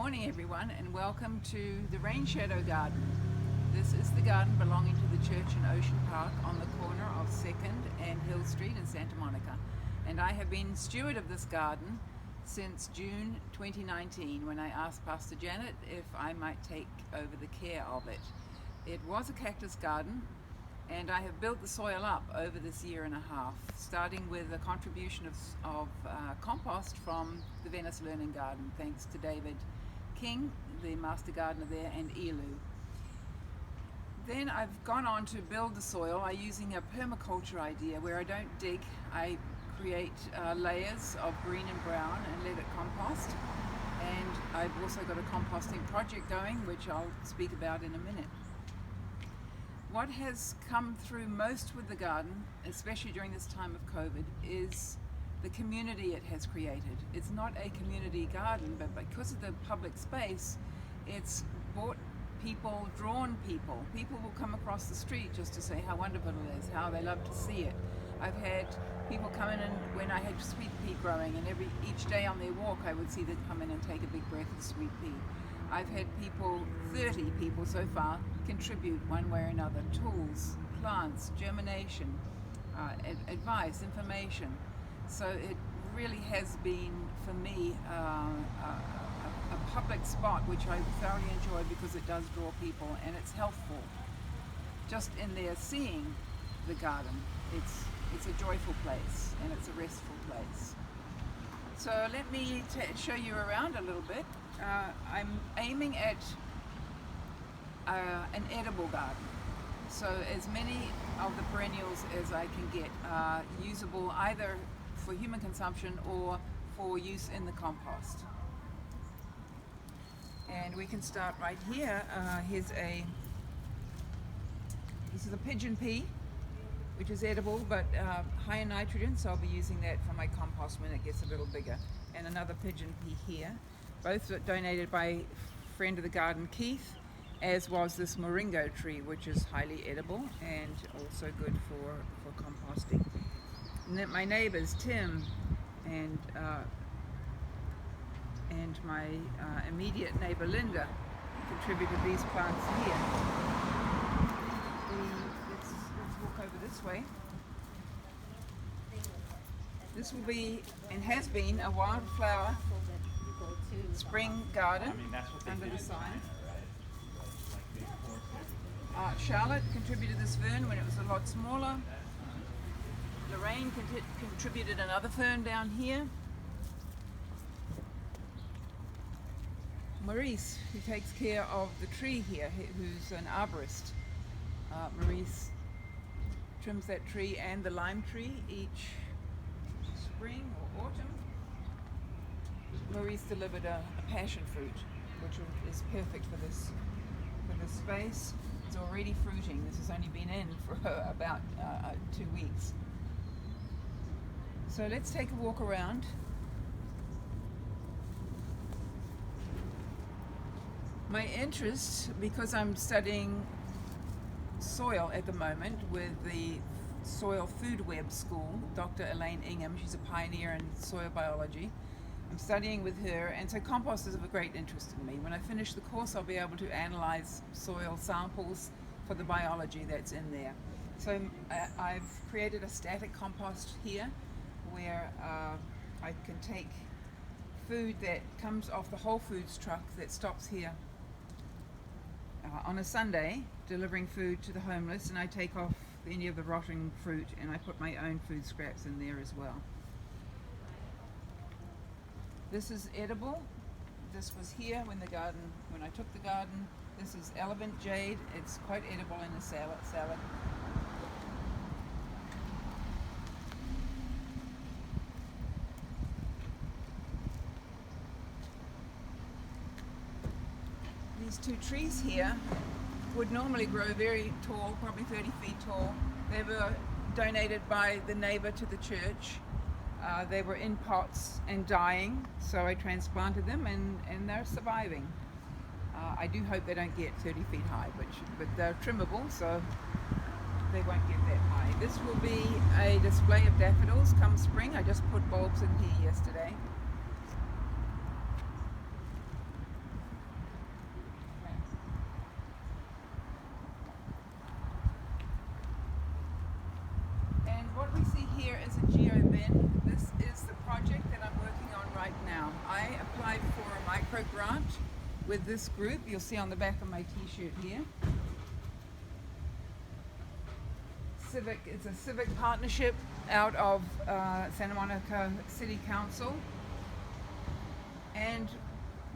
morning everyone, and welcome to the RainShadow garden. This is the garden belonging to the church in Ocean Park on the corner of 2nd and Hill Street in Santa Monica. And I have been steward of this garden since June 2019 when I asked Pastor Janet if I might take over the care of it. It was a cactus garden, and I have built the soil up over this year and a half, starting with a contribution of compost from the Venice Learning Garden, thanks to David King, the master gardener there, and Elu. Then I've gone on to build the soil by using a permaculture idea where I don't dig, I create layers of green and brown and let it compost. And I've also got a composting project going, which I'll speak about in a minute. What has come through most with the garden, especially during this time of COVID, is the community it has created. It's not a community garden, but because of the public space, it's brought people, drawn people. People will come across the street just to say how wonderful it is, how they love to see it. I've had people come in, and when I had sweet pea growing, and each day on their walk I would see them come in and take a big breath of sweet pea. I've had people, 30 people so far, contribute one way or another: tools, plants, germination, advice, information. So it really has been, for me, a public spot which I thoroughly enjoy because it does draw people and it's healthful. Just in there seeing the garden, it's a joyful place and it's a restful place. So let me show you around a little bit. I'm aiming at an edible garden. So as many of the perennials as I can get are usable either for human consumption or for use in the compost. And we can start right here. This is a pigeon pea, which is edible but high in nitrogen, so I'll be using that for my compost when it gets a little bigger. And another pigeon pea here, both donated by a friend of the garden, Keith, as was this moringa tree, which is highly edible and also good for composting. And then my neighbors, Tim and my immediate neighbor, Linda, contributed these plants here. Let's walk over this way. This will be, and has been, a wildflower spring garden under the sign. Charlotte contributed this fern when it was a lot smaller. Lorraine contributed another fern down here. Maurice, who takes care of the tree here, who's an arborist. Maurice trims that tree and the lime tree each spring or autumn. Maurice delivered a passion fruit, which is perfect for this space. It's already fruiting. This has only been in for about 2 weeks. So let's take a walk around. My interest, because I'm studying soil at the moment with the Soil Food Web School, Dr. Elaine Ingham, she's a pioneer in soil biology. I'm studying with her, and so compost is of a great interest in me. When I finish the course, I'll be able to analyze soil samples for the biology that's in there. So I've created a static compost here where I can take food that comes off the Whole Foods truck that stops here on a Sunday, delivering food to the homeless, and I take off any of the rotting fruit and I put my own food scraps in there as well. This is edible. This was here when I took the garden. This is elegant jade. It's quite edible in a salad. These two trees here would normally grow very tall, probably 30 feet tall. They were donated by the neighbor to the church. They were in pots and dying, so I transplanted them, and they're surviving. I do hope they don't get 30 feet high, but they're trimmable, so they won't get that high. This will be a display of daffodils come spring. I just put bulbs in here yesterday. micro grant with this group. You'll see on the back of my t-shirt here. It's a civic partnership out of Santa Monica City Council, and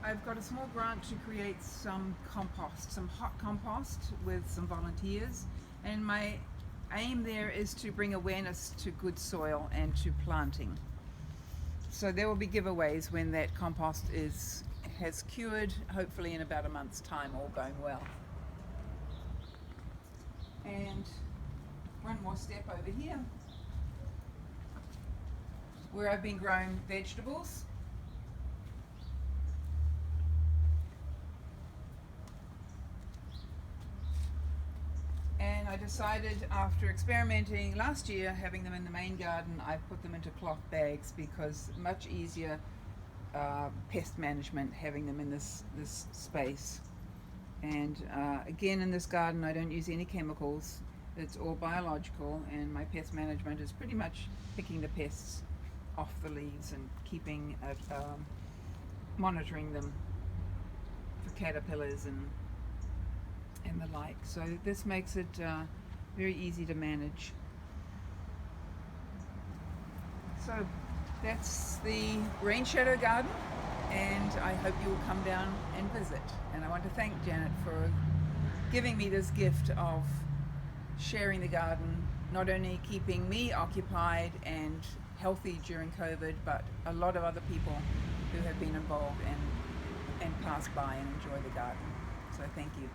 I've got a small grant to create some compost, some hot compost with some volunteers, and my aim there is to bring awareness to good soil and to planting. So there will be giveaways when that compost has cured, hopefully in about a month's time, all going well. And one more step over here, where I've been growing vegetables. And I decided, after experimenting last year, having them in the main garden, I put them into cloth bags because much easier pest management having them in this space. And again, in this garden I don't use any chemicals. It's all biological, and my pest management is pretty much picking the pests off the leaves and keeping it, monitoring them for caterpillars and the like. So this makes it very easy to manage. So that's the RainShadow garden, and I hope you will come down and visit. And I want to thank Janet for giving me this gift of sharing the garden, not only keeping me occupied and healthy during COVID, but a lot of other people who have been involved and pass by and enjoy the garden. So thank you.